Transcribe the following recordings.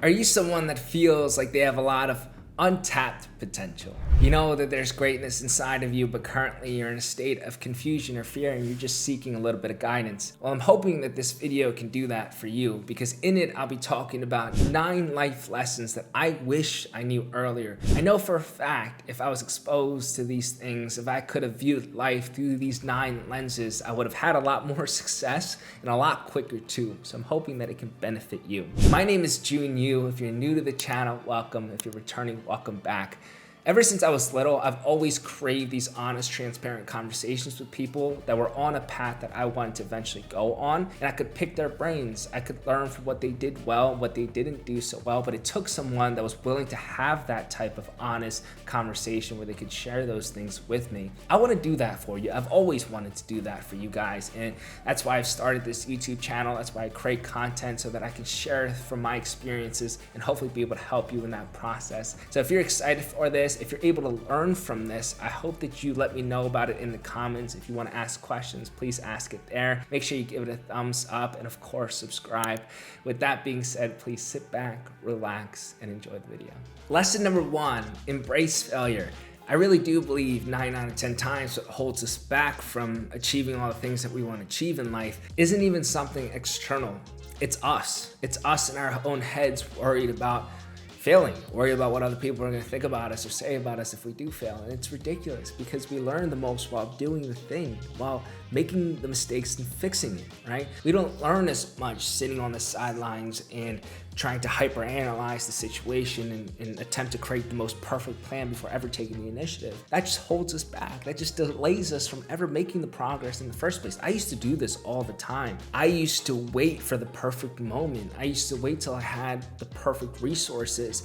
Are you someone that feels like they have a lot of untapped potential? You know that there's greatness inside of you, but currently you're in a state of confusion or fear and you're just seeking a little bit of guidance. Well, I'm hoping that this video can do that for you, because in it I'll be talking about 9 life lessons that I wish I knew earlier. I know for a fact if I was exposed to these things, if I could have viewed life through these 9 lenses, I would have had a lot more success and a lot quicker too. So I'm hoping that it can benefit you. My name is Jun Yu. If you're new to the channel, welcome. If you're returning, welcome back. Ever since I was little, I've always craved these honest, transparent conversations with people that were on a path that I wanted to eventually go on, and I could pick their brains. I could learn from what they did well, what they didn't do so well, but it took someone that was willing to have that type of honest conversation where they could share those things with me. I want to do that for you. I've always wanted to do that for you guys, and that's why I've started this YouTube channel. That's why I create content, so that I can share from my experiences and hopefully be able to help you in that process. So if you're excited for this, if you're able to learn from this, I hope that you let me know about it in the comments. If you want to ask questions, please ask it there. Make sure you give it a thumbs up and of course subscribe. With that being said, please sit back, relax, and enjoy the video. Lesson number 1, embrace failure. I really do believe 9 out of 10 times what holds us back from achieving all the things that we want to achieve in life isn't even something external. It's us. It's us in our own heads worried about failing, worry about what other people are going to think about us or say about us if we do fail. And it's ridiculous, because we learn the most while doing the thing, while making the mistakes and fixing it, right? We don't learn as much sitting on the sidelines and trying to hyper-analyze the situation and attempt to create the most perfect plan before ever taking the initiative. That just holds us back. That just delays us from ever making the progress in the first place. I used to do this all the time. I used to wait for the perfect moment. I used to wait till I had the perfect resources.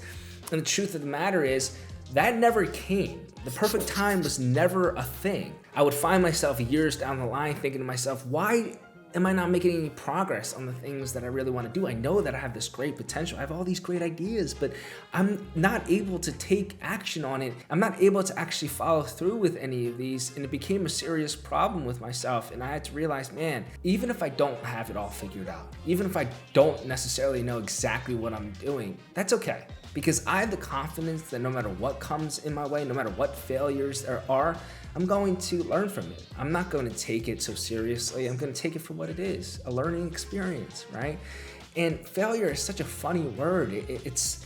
And the truth of the matter is, that never came. The perfect time was never a thing. I would find myself years down the line thinking to myself, why am I not making any progress on the things that I really want to do? I know that I have this great potential. I have all these great ideas, but I'm not able to take action on it. I'm not able to actually follow through with any of these. And it became a serious problem with myself. And I had to realize, man, even if I don't have it all figured out, even if I don't necessarily know exactly what I'm doing, that's okay. Because I have the confidence that no matter what comes in my way, no matter what failures there are, I'm going to learn from it. I'm not going to take it so seriously. I'm going to take it for what it is, a learning experience, right? And failure is such a funny word. It's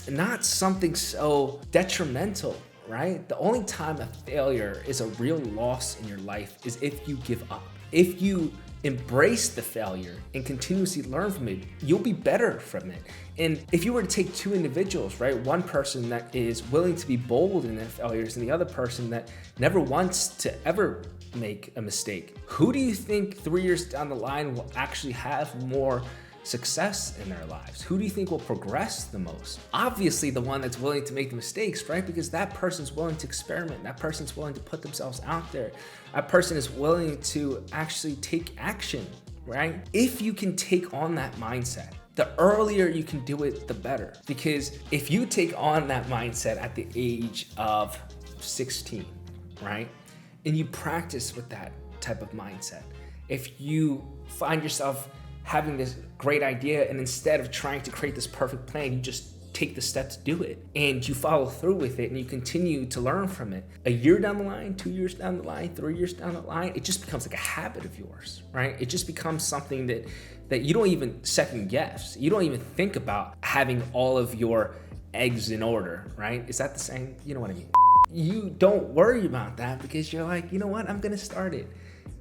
not something so detrimental, right? The only time a failure is a real loss in your life is if you give up. If you embrace the failure and continuously learn from it, you'll be better from it. And if you were to take 2 individuals, right, one person that is willing to be bold in their failures and the other person that never wants to ever make a mistake, who do you think 3 years down the line will actually have more success in their lives? Who do you think will progress the most? Obviously the one that's willing to make the mistakes, right? Because that person's willing to experiment. That person's willing to put themselves out there. That person is willing to actually take action, right? If you can take on that mindset, the earlier you can do it, the better. Because if you take on that mindset at the age of 16, right? And you practice with that type of mindset, if you find yourself having this great idea and instead of trying to create this perfect plan, you just take the step to do it and you follow through with it and you continue to learn from it. A year down the line, 2 years down the line, 3 years down the line, it just becomes like a habit of yours, right? It just becomes something that you don't even second guess. You don't even think about having all of your eggs in order, right? Is that the same? You know what I mean? You don't worry about that because you're like, you know what? I'm gonna start it.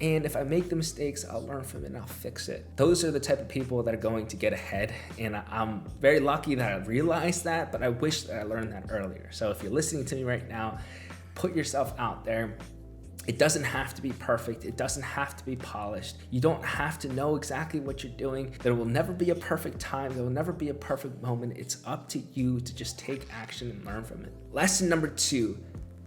And if I make the mistakes, I'll learn from it and I'll fix it. Those are the type of people that are going to get ahead. And I'm very lucky that I realized that, but I wish that I learned that earlier. So if you're listening to me right now, put yourself out there. It doesn't have to be perfect. It doesn't have to be polished. You don't have to know exactly what you're doing. There will never be a perfect time. There will never be a perfect moment. It's up to you to just take action and learn from it. Lesson number 2,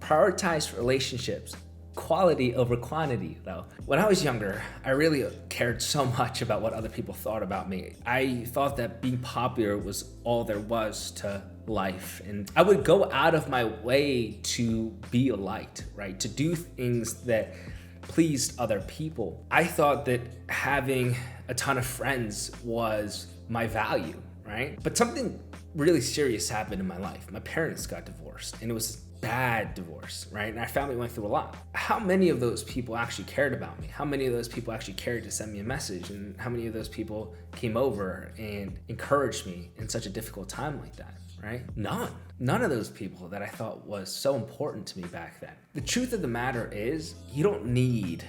prioritize relationships. Quality over quantity, though. When I was younger, I really cared so much about what other people thought about me. I thought that being popular was all there was to life, and I would go out of my way to be liked, right? To do things that pleased other people. I thought that having a ton of friends was my value, right? But something really serious happened in my life. My parents got divorced, and it was bad divorce, right? And our family went through a lot. How many of those people actually cared about me? How many of those people actually cared to send me a message? And how many of those people came over and encouraged me in such a difficult time like that, right? None of those people that I thought was so important to me back then. The truth of the matter is, you don't need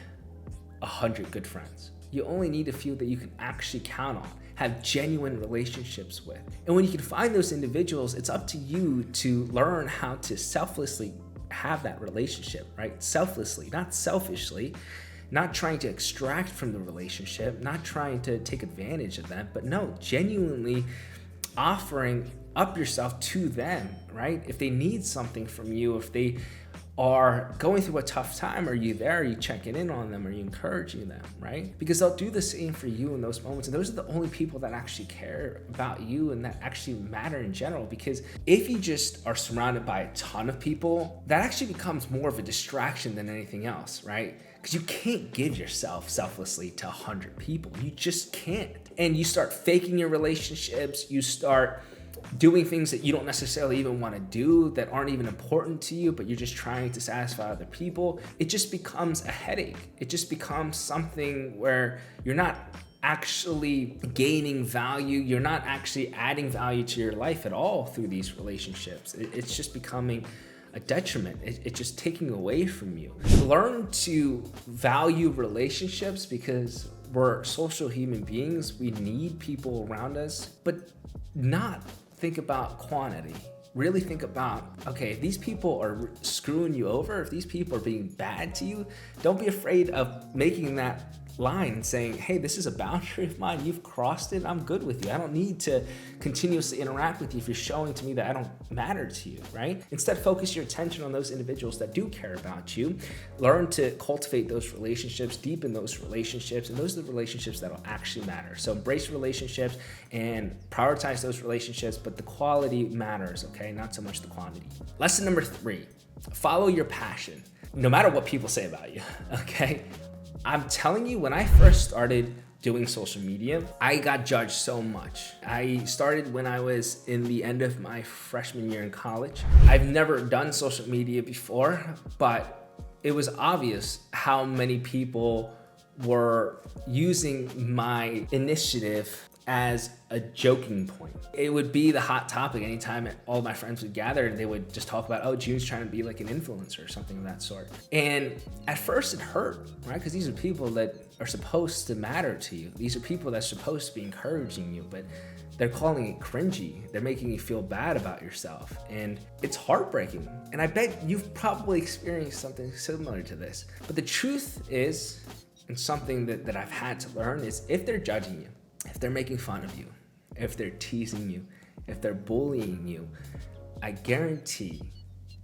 100 good friends. You only need a few that you can actually count on, have genuine relationships with. And when you can find those individuals, it's up to you to learn how to selflessly have that relationship, right? Selflessly, not selfishly, not trying to extract from the relationship, not trying to take advantage of them, but no, genuinely offering up yourself to them, right? If they need something from you, if they are going through a tough time, are you there? Are you checking in on them? Are you encouraging them, right? Because they'll do the same for you in those moments. And those are the only people that actually care about you and that actually matter in general. Because if you just are surrounded by a ton of people, that actually becomes more of a distraction than anything else, right? Because you can't give yourself selflessly to 100 people. You just can't. And you start faking your relationships. You start doing things that you don't necessarily even want to do, that aren't even important to you, but you're just trying to satisfy other people. It just becomes a headache. It just becomes something where you're not actually gaining value. You're not actually adding value to your life at all through these relationships. It's just becoming a detriment. It's just taking away from you. Learn to value relationships, because we're social human beings. We need people around us, but not think about quantity. Really think about, okay, if these people are screwing you over, if these people are being bad to you, don't be afraid of making that line and saying, hey, this is a boundary of mine. You've crossed it. I'm good with you. I don't need to continuously interact with you if you're showing to me that I don't matter to you, right? Instead, focus your attention on those individuals that do care about you. Learn to cultivate those relationships, deepen those relationships, and those are the relationships that'll actually matter. So embrace relationships and prioritize those relationships, but the quality matters, okay? Not so much the quantity. Lesson number 3, follow your passion, no matter what people say about you, okay? I'm telling you, when I first started doing social media, I got judged so much. I started when I was in the end of my freshman year in college. I've never done social media before, but it was obvious how many people were using my initiative as a joking point. It would be the hot topic anytime all my friends would gather, and they would just talk about, oh, June's trying to be like an influencer or something of that sort. And at first it hurt, right? Because these are people that are supposed to matter to you. These are people that's supposed to be encouraging you, but they're calling it cringy. They're making you feel bad about yourself. And it's heartbreaking. And I bet you've probably experienced something similar to this. But the truth is, and something that I've had to learn, is if they're judging you, if they're making fun of you, if they're teasing you, if they're bullying you, I guarantee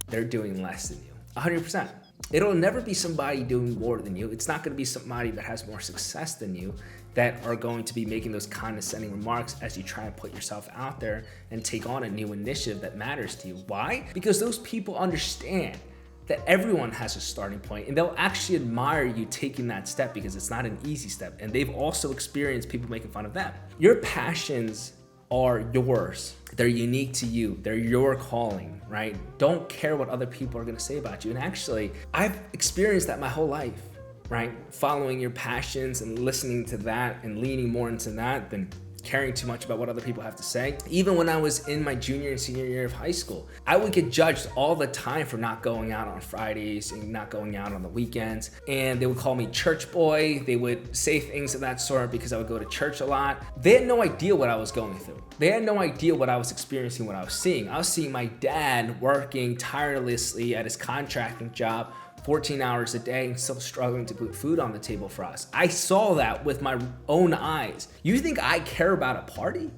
they're doing less than you, 100%. It'll never be somebody doing more than you. It's not going to be somebody that has more success than you that are going to be making those condescending remarks as you try and put yourself out there and take on a new initiative that matters to you. Why? Because those people understand that everyone has a starting point, and they'll actually admire you taking that step, because it's not an easy step, and they've also experienced people making fun of them. Your passions are yours. They're unique to you. They're your calling, right? Don't care what other people are gonna say about you. And actually, I've experienced that my whole life, right? Following your passions and listening to that and leaning more into that than caring too much about what other people have to say. Even when I was in my junior and senior year of high school, I would get judged all the time for not going out on Fridays and not going out on the weekends. And they would call me church boy. They would say things of that sort because I would go to church a lot. They had no idea what I was going through. They had no idea what I was experiencing, what I was seeing. I was seeing my dad working tirelessly at his contracting job, 14 hours a day, and still struggling to put food on the table for us. I saw that with my own eyes. You think I care about a party?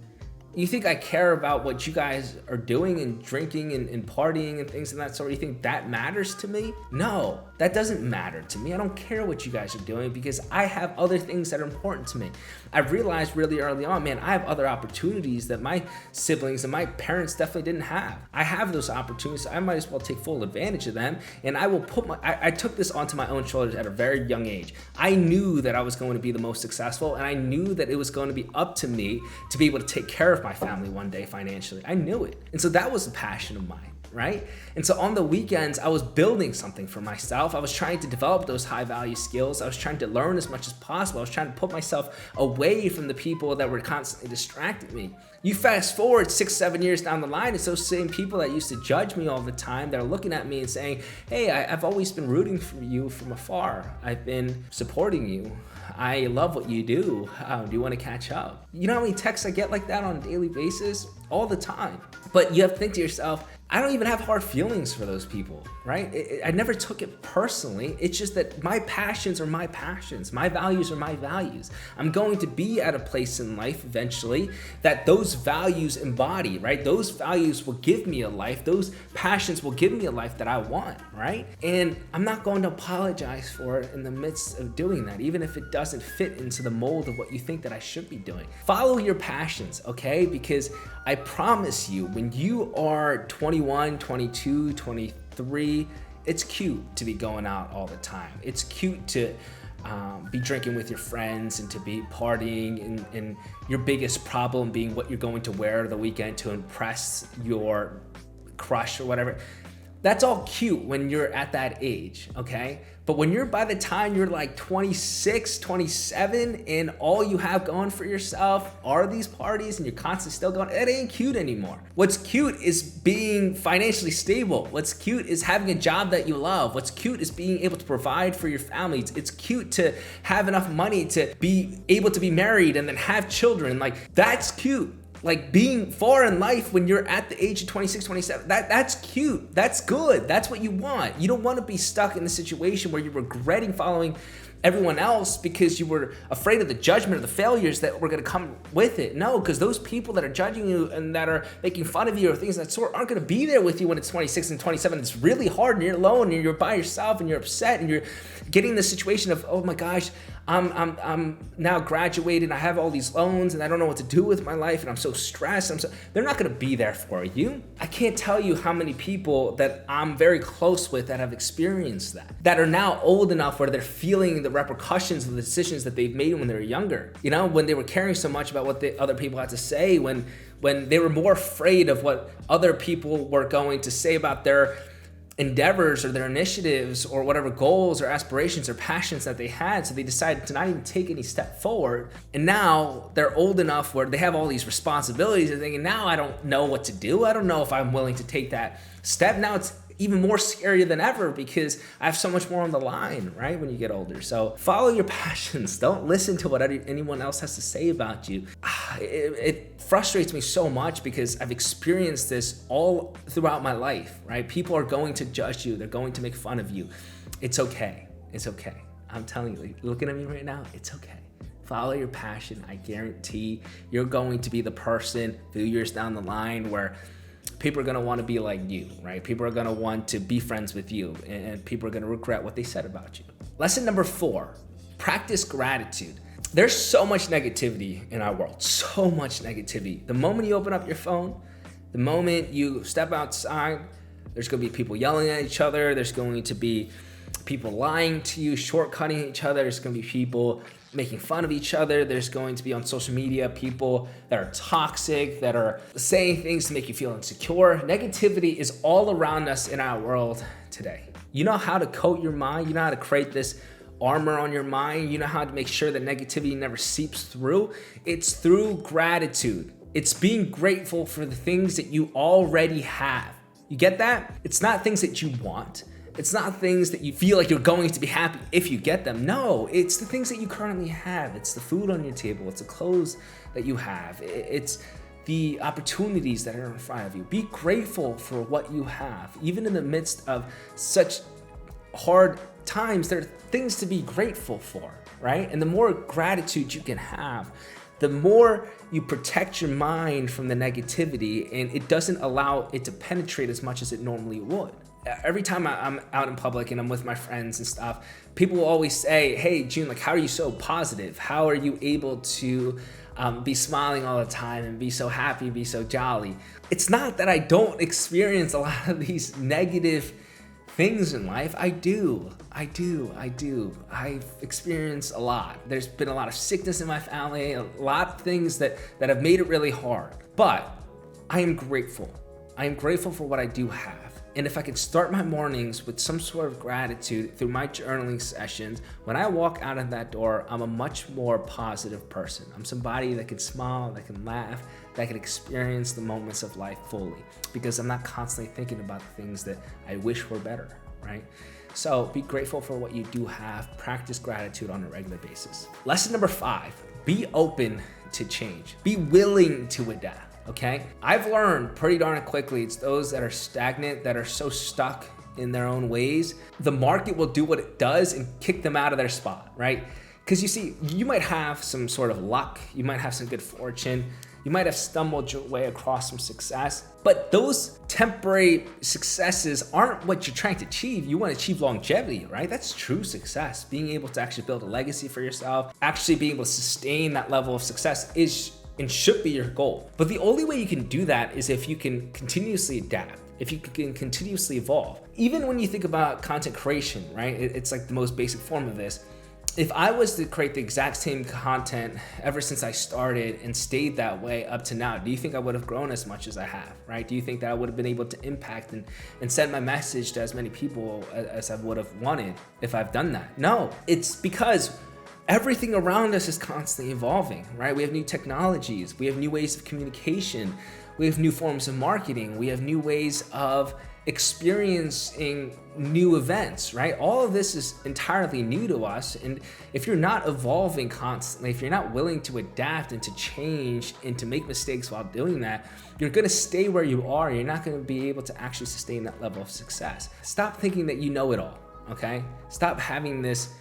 You think I care about what you guys are doing and drinking and partying and things of that sort? You think that matters to me? No, That doesn't matter to me. I don't care what you guys are doing because I have other things that are important to me. I realized really early on, man, I have other opportunities that my siblings and my parents definitely didn't have. I have those opportunities, so I might as well take full advantage of them. And I will I took this onto my own shoulders at a very young age. I knew that I was going to be the most successful, and I knew that it was going to be up to me to be able to take care of my family one day financially. I knew it. And so that was a passion of mine. Right? And so on the weekends, I was building something for myself. I was trying to develop those high value skills. I was trying to learn as much as possible. I was trying to put myself away from the people that were constantly distracting me. You fast forward 6-7 years down the line, it's those same people that used to judge me all the time. They're looking at me and saying, hey, I've always been rooting for you from afar. I've been supporting you. I love what you do. Do you want to catch up? You know how many texts I get like that on a daily basis? All the time. But you have to think to yourself, I don't even have hard feelings for those people, right? I never took it personally. It's just that my passions are my passions. My values are my values. I'm going to be at a place in life eventually that those values embody, right? Those values will give me a life. Those passions will give me a life that I want, right? And I'm not going to apologize for it in the midst of doing that, even if it doesn't fit into the mold of what you think that I should be doing. Follow your passions, okay? Because I promise you, when you are 21, 22, 23, it's cute to be going out all the time. It's cute to be drinking with your friends and to be partying, and your biggest problem being what you're going to wear the weekend to impress your crush or whatever. That's all cute when you're at that age, okay? But when you're, by the time you're like 26, 27, and all you have going for yourself are these parties and you're constantly still going, it ain't cute anymore. What's cute is being financially stable. What's cute is having a job that you love. What's cute is being able to provide for your family. It's cute to have enough money to be able to be married and then have children. Like, that's cute. Like, being far in life when you're at the age of 26, 27, that's cute. That's good. That's what you want. You don't want to be stuck in a situation where you're regretting following everyone else because you were afraid of the judgment or the failures that were going to come with it. No, because those people that are judging you and that are making fun of you or things of that sort aren't going to be there with you when it's 26 and 27. It's really hard and you're alone and you're by yourself and you're upset and you're getting in the situation of, oh my gosh, I'm now graduated and I have all these loans and I don't know what to do with my life and I'm so stressed. They're not going to be there for you. I can't tell you how many people that I'm very close with that have experienced that are now old enough where they're feeling the repercussions of the decisions that they've made when they were younger. You know, when they were caring so much about what the other people had to say, when they were more afraid of what other people were going to say about their endeavors or their initiatives or whatever goals or aspirations or passions that they had. So they decided to not even take any step forward. And now they're old enough where they have all these responsibilities and thinking, now I don't know what to do. I don't know if I'm willing to take that step. Now it's even more scary than ever because I have so much more on the line, right? When you get older. So follow your passions. Don't listen to what anyone else has to say about you. It frustrates me so much because I've experienced this all throughout my life, right? People are going to judge you. They're going to make fun of you. It's okay. It's okay. I'm telling you, looking at me right now, it's okay. Follow your passion. I guarantee you're going to be the person a few years down the line where people are going to want to be like you, right? People are going to want to be friends with you, and people are going to regret what they said about you. Lesson number 4, practice gratitude. There's so much negativity in our world, so much negativity. The moment you open up your phone, the moment you step outside, there's going to be people yelling at each other. There's going to be people lying to you, shortcutting each other. There's going to be people making fun of each other. There's going to be on social media people that are toxic, that are saying things to make you feel insecure. Negativity is all around us in our world today. You know how to coat your mind. You know how to create this armor on your mind. You know how to make sure that negativity never seeps through. It's through gratitude. It's being grateful for the things that you already have. You get that? It's not things that you want. It's not things that you feel like you're going to be happy if you get them. No, it's the things that you currently have. It's the food on your table. It's the clothes that you have. It's the opportunities that are in front of you. Be grateful for what you have. Even in the midst of such hard times, there are things to be grateful for, right? And the more gratitude you can have, the more you protect your mind from the negativity and it doesn't allow it to penetrate as much as it normally would. every time I'm out in public and I'm with my friends and stuff, people will always say, hey, June, like, how are you so positive? How are you able to be smiling all the time and be so happy, be so jolly? It's not that I don't experience a lot of these negative things in life. I do. I've experienced a lot. There's been a lot of sickness in my family, a lot of things that have made it really hard. But I am grateful. I am grateful for what I do have. And if I can start my mornings with some sort of gratitude through my journaling sessions, when I walk out of that door, I'm a much more positive person. I'm somebody that can smile, that can laugh, that can experience the moments of life fully, because I'm not constantly thinking about the things that I wish were better, right? So be grateful for what you do have. Practice gratitude on a regular basis. Lesson number 5, be open to change. Be willing to adapt. Okay, I've learned pretty darn quickly, it's those that are stagnant, that are so stuck in their own ways, the market will do what it does and kick them out of their spot, right? Because you see, you might have some sort of luck, you might have some good fortune, you might have stumbled your way across some success, but those temporary successes aren't what you're trying to achieve. You want to achieve longevity, right? That's true success. Being able to actually build a legacy for yourself, actually being able to sustain that level of success is and should be your goal. But the only way you can do that is if you can continuously adapt, if you can continuously evolve. Even when you think about content creation, right? It's like the most basic form of this. If I was to create the exact same content ever since I started and stayed that way up to now, do you think I would have grown as much as I have, right? Do you think that I would have been able to impact and send my message to as many people as I would have wanted if I've done that? No, it's because everything around us is constantly evolving, right? We have new technologies, we have new ways of communication, we have new forms of marketing, we have new ways of experiencing new events, right? All of this is entirely new to us. And if you're not evolving constantly, if you're not willing to adapt and to change and to make mistakes while doing that, you're gonna stay where you are. You're not gonna be able to actually sustain that level of success. Stop thinking that you know it all, okay? Stop having this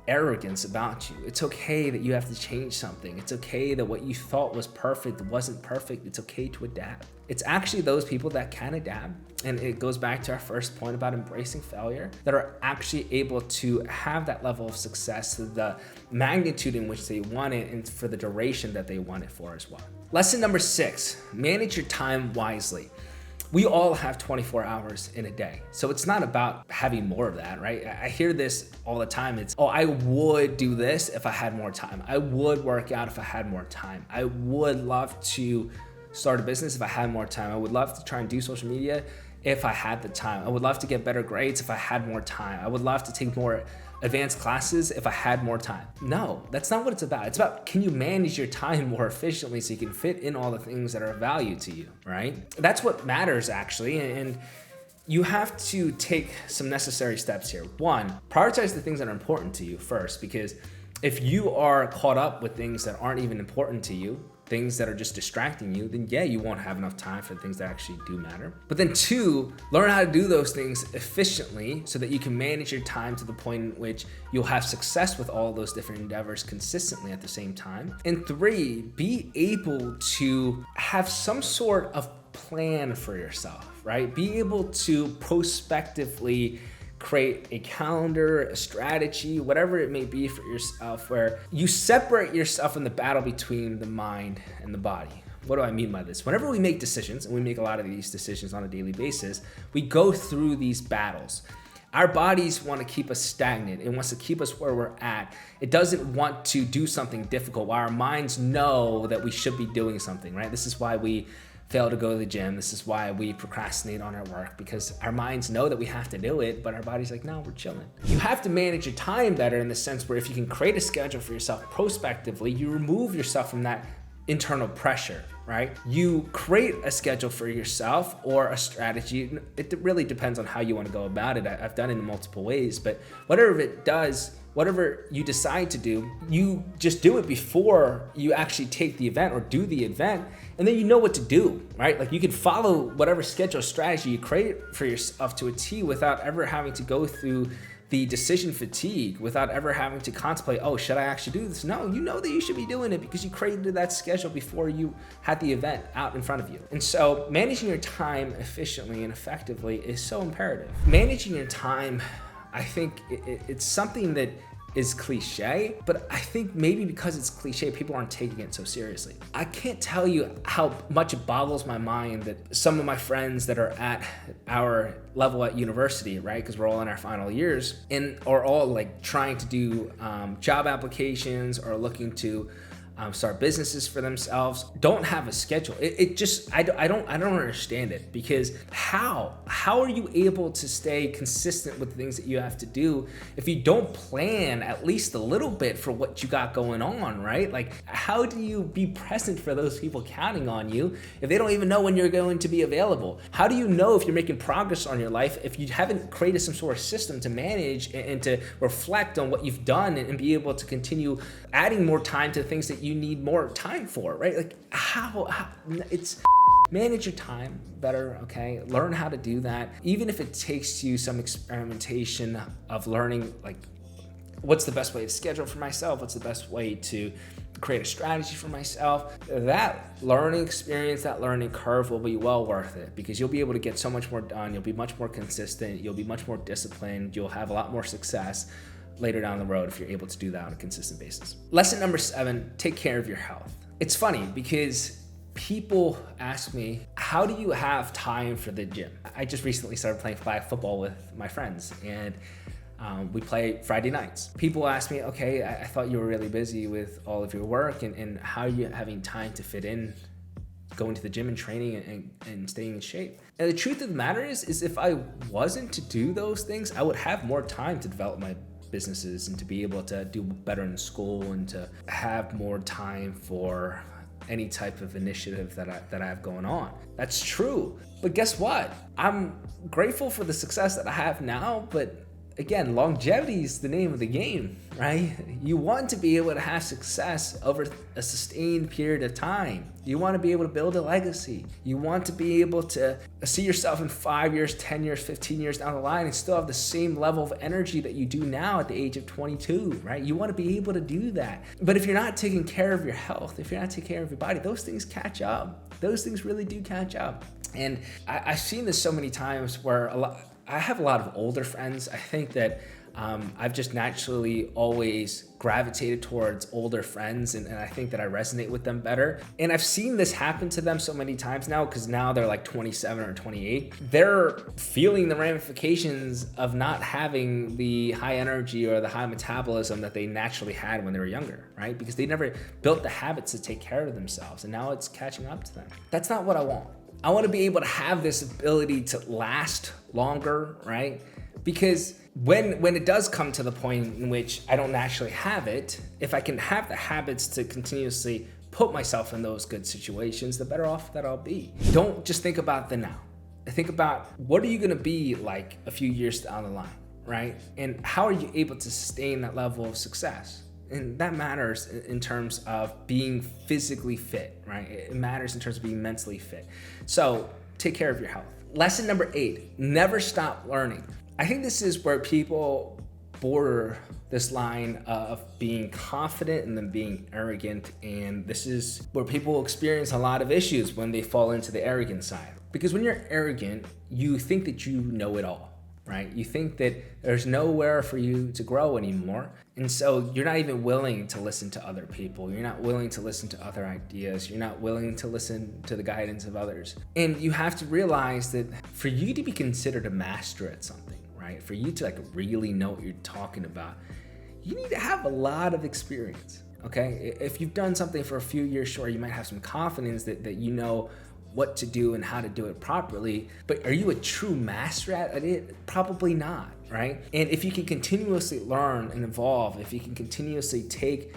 arrogance about you. It's okay that you have to change something. It's okay that what you thought was perfect wasn't perfect. It's okay to adapt. It's actually those people that can adapt, and it goes back to our first point about embracing failure, that are actually able to have that level of success, the magnitude in which they want it and for the duration that they want it for as well. Lesson number 6, manage your time wisely. We all have 24 hours in a day. So it's not about having more of that, right? I hear this all the time. It's, oh, I would do this if I had more time. I would work out if I had more time. I would love to start a business if I had more time. I would love to try and do social media if I had the time. I would love to get better grades if I had more time. I would love to take more advanced classes if I had more time. No, that's not what it's about. It's about, can you manage your time more efficiently so you can fit in all the things that are of value to you, right? That's what matters actually. And you have to take some necessary steps here. 1, prioritize the things that are important to you first, because if you are caught up with things that aren't even important to you, things that are just distracting you, then yeah, you won't have enough time for the things that actually do matter. But then 2, learn how to do those things efficiently so that you can manage your time to the point in which you'll have success with all those different endeavors consistently at the same time. And 3, be able to have some sort of plan for yourself, right? Be able to prospectively create a calendar, a strategy, whatever it may be for yourself, where you separate yourself in the battle between the mind and the body. What do I mean by this? Whenever we make decisions, and we make a lot of these decisions on a daily basis, we go through these battles. Our bodies want to keep us stagnant. It wants to keep us where we're at. It doesn't want to do something difficult, while our minds know that we should be doing something, right? This is why we fail to go to the gym. This is why we procrastinate on our work, because our minds know that we have to do it, but our body's like, no, we're chilling. You have to manage your time better in the sense where if you can create a schedule for yourself prospectively, you remove yourself from that internal pressure, right? You create a schedule for yourself or a strategy. It really depends on how you want to go about it. I've done it in multiple ways, but whatever it does, whatever you decide to do, you just do it before you actually take the event or do the event, and then you know what to do, right? Like you can follow whatever schedule or strategy you create for yourself to a T without ever having to go through the decision fatigue without ever having to contemplate, oh, should I actually do this? No, you know that you should be doing it because you created that schedule before you had the event out in front of you. And so managing your time efficiently and effectively is so imperative. Managing your time, I think it's something that is cliche, but I think maybe because it's cliche, people aren't taking it so seriously. I can't tell you how much it boggles my mind that some of my friends that are at our level at university, right? Because we're all in our final years and are all like trying to do job applications or looking to start businesses for themselves, don't have a schedule. It just, I don't understand it, because how are you able to stay consistent with the things that you have to do if you don't plan at least a little bit for what you got going on, right? Like, how do you be present for those people counting on you if they don't even know when you're going to be available? How do you know if you're making progress on your life if you haven't created some sort of system to manage and to reflect on what you've done and be able to continue adding more time to the things that you need more time for, right? Like, how it's manage your time better, okay? Learn how to do that. Even if it takes you some experimentation of learning, like, what's the best way to schedule for myself? What's the best way to create a strategy for myself? That learning experience, that learning curve will be well worth it, because you'll be able to get so much more done. You'll be much more consistent. You'll be much more disciplined. You'll have a lot more success later down the road if you're able to do that on a consistent basis. Lesson number 7, take care of your health. It's funny because people ask me, how do you have time for the gym? I just recently started playing flag football with my friends, and we play Friday nights. People ask me, okay, I thought you were really busy with all of your work, and how are you having time to fit in going to the gym and training and staying in shape? And the truth of the matter is if I wasn't to do those things, I would have more time to develop my businesses and to be able to do better in school and to have more time for any type of initiative that I have going on. That's true. But guess what? I'm grateful for the success that I have now, but again, longevity is the name of the game, right? You want to be able to have success over a sustained period of time. You want to be able to build a legacy. You want to be able to see yourself in 5 years, 10 years, 15 years down the line and still have the same level of energy that you do now at the age of 22, right? You want to be able to do that. But if you're not taking care of your health, if you're not taking care of your body, those things catch up. Those things really do catch up. And I've seen this so many times where I have a lot of older friends. I think that I've just naturally always gravitated towards older friends, and I think that I resonate with them better. And I've seen this happen to them so many times now, because now they're like 27 or 28. They're feeling the ramifications of not having the high energy or the high metabolism that they naturally had when they were younger, right? Because they never built the habits to take care of themselves, and now it's catching up to them. That's not what I want. I want to be able to have this ability to last longer, right? Because when it does come to the point in which I don't naturally have it, if I can have the habits to continuously put myself in those good situations, the better off that I'll be. Don't just think about the now. Think about, what are you going to be like a few years down the line, right? And how are you able to sustain that level of success? And that matters in terms of being physically fit, right? It matters in terms of being mentally fit. So take care of your health. Lesson number 8, never stop learning. I think this is where people border this line of being confident and then being arrogant. And this is where people experience a lot of issues when they fall into the arrogant side. Because when you're arrogant, you think that you know it all. Right? You think that there's nowhere for you to grow anymore. And so you're not even willing to listen to other people. You're not willing to listen to other ideas. You're not willing to listen to the guidance of others. And you have to realize that for you to be considered a master at something, right? For you to like really know what you're talking about, you need to have a lot of experience, okay? If you've done something for a few years, sure, you might have some confidence that you know what to do and how to do it properly, but are you a true master at it? Probably not, right? And if you can continuously learn and evolve, if you can continuously take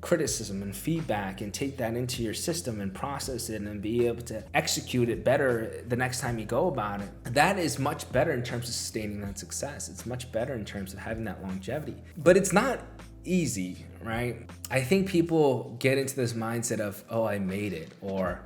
criticism and feedback and take that into your system and process it and be able to execute it better the next time you go about it, that is much better in terms of sustaining that success. It's much better in terms of having that longevity. But it's not easy, right? I think people get into this mindset of, oh, I made it, or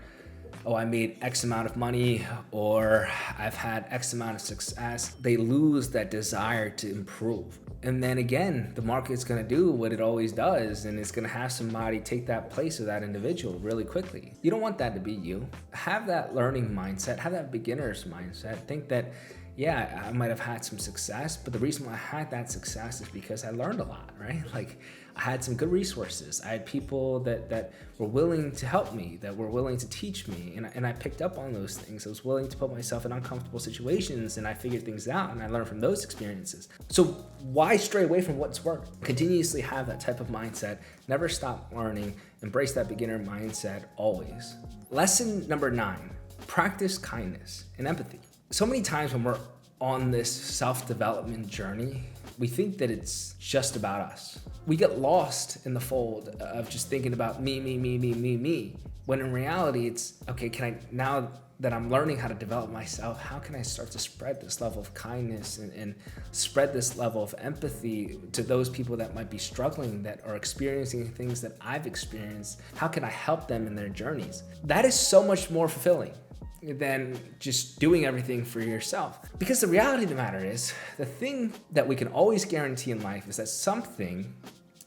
oh, I made X amount of money, or I've had X amount of success. They lose that desire to improve. And then again, the market's gonna do what it always does, and it's gonna have somebody take that place of that individual really quickly. You don't want that to be you. Have that learning mindset, have that beginner's mindset. Think that, yeah, I might have had some success, but the reason why I had that success is because I learned a lot, right? Like, I had some good resources. I had people that were willing to help me, that were willing to teach me, and I picked up on those things. I was willing to put myself in uncomfortable situations, and I figured things out, and I learned from those experiences. So why stray away from what's worked? Continuously have that type of mindset. Never stop learning. Embrace that beginner mindset always. Lesson number 9, practice kindness and empathy. So many times when we're on this self-development journey, we think that it's just about us. We get lost in the fold of just thinking about me, when in reality it's, okay, now that I'm learning how to develop myself, how can I start to spread this level of kindness and spread this level of empathy to those people that might be struggling, that are experiencing things that I've experienced? How can I help them in their journeys? That is so much more fulfilling than just doing everything for yourself. Because the reality of the matter is, the thing that we can always guarantee in life is that something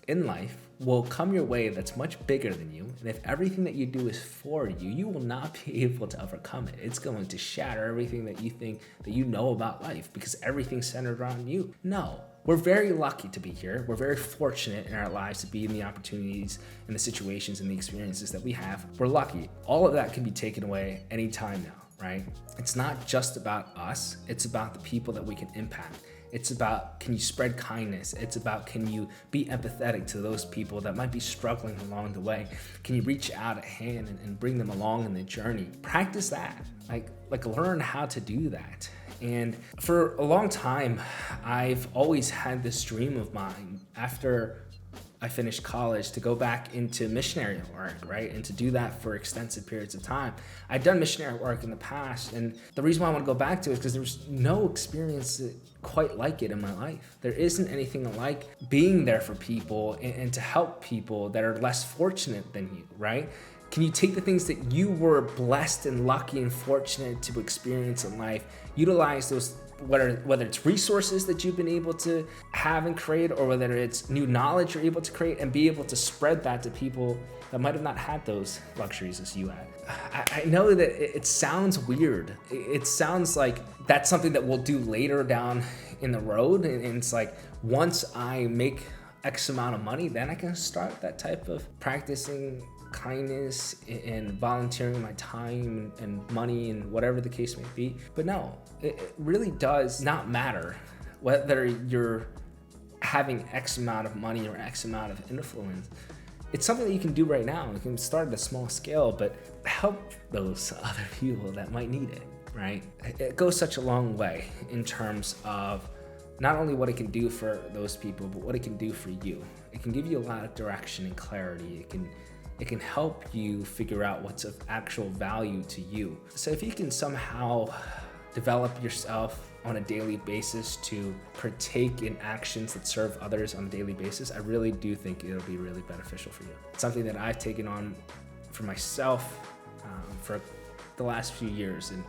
in life will come your way that's much bigger than you. And if everything that you do is for you, you will not be able to overcome it. It's going to shatter everything that you think that you know about life, because everything's centered around you. No. We're very lucky to be here. We're very fortunate in our lives to be in the opportunities and the situations and the experiences that we have. We're lucky. All of that can be taken away anytime now, right? It's not just about us. It's about the people that we can impact. It's about, can you spread kindness? It's about, can you be empathetic to those people that might be struggling along the way? Can you reach out a hand and bring them along in the journey? Practice that. Like learn how to do that. And for a long time, I've always had this dream of mine after I finished college to go back into missionary work, right? And to do that for extensive periods of time. I'd done missionary work in the past, and the reason why I want to go back to it is because there was no experience quite like it in my life. There isn't anything like being there for people and to help people that are less fortunate than you, right? Can you take the things that you were blessed and lucky and fortunate to experience in life, utilize those, whether it's resources that you've been able to have and create, or whether it's new knowledge you're able to create, and be able to spread that to people that might have not had those luxuries as you had. I know that it sounds weird. It sounds like that's something that we'll do later down in the road. And it's like, once I make X amount of money, then I can start that type of practicing kindness and volunteering my time and money and whatever the case may be. But no, it really does not matter whether you're having X amount of money or X amount of influence. It's something that you can do right now. You can start at a small scale, but help those other people that might need it, right? It goes such a long way in terms of not only what it can do for those people, but what it can do for you. It can give you a lot of direction and clarity. It can help you figure out what's of actual value to you. So if you can somehow develop yourself on a daily basis to partake in actions that serve others on a daily basis, I really do think it'll be really beneficial for you. It's something that I've taken on for myself for the last few years, and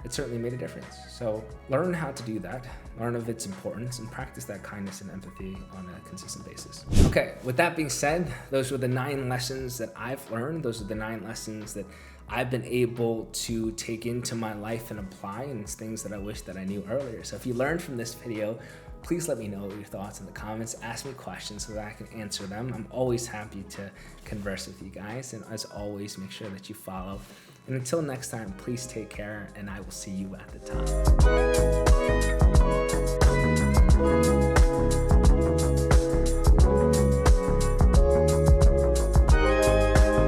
it certainly made a difference. So learn how to do that, learn of its importance, and practice that kindness and empathy on a consistent basis. Okay, with that being said, those were the 9 lessons that I've learned. Those are the 9 lessons that I've been able to take into my life and apply, and it's things that I wish that I knew earlier. So if you learned from this video, please let me know your thoughts in the comments. Ask me questions so that I can answer them. I'm always happy to converse with you guys. And as always, make sure that you follow. And until next time, please take care, and I will see you at the top.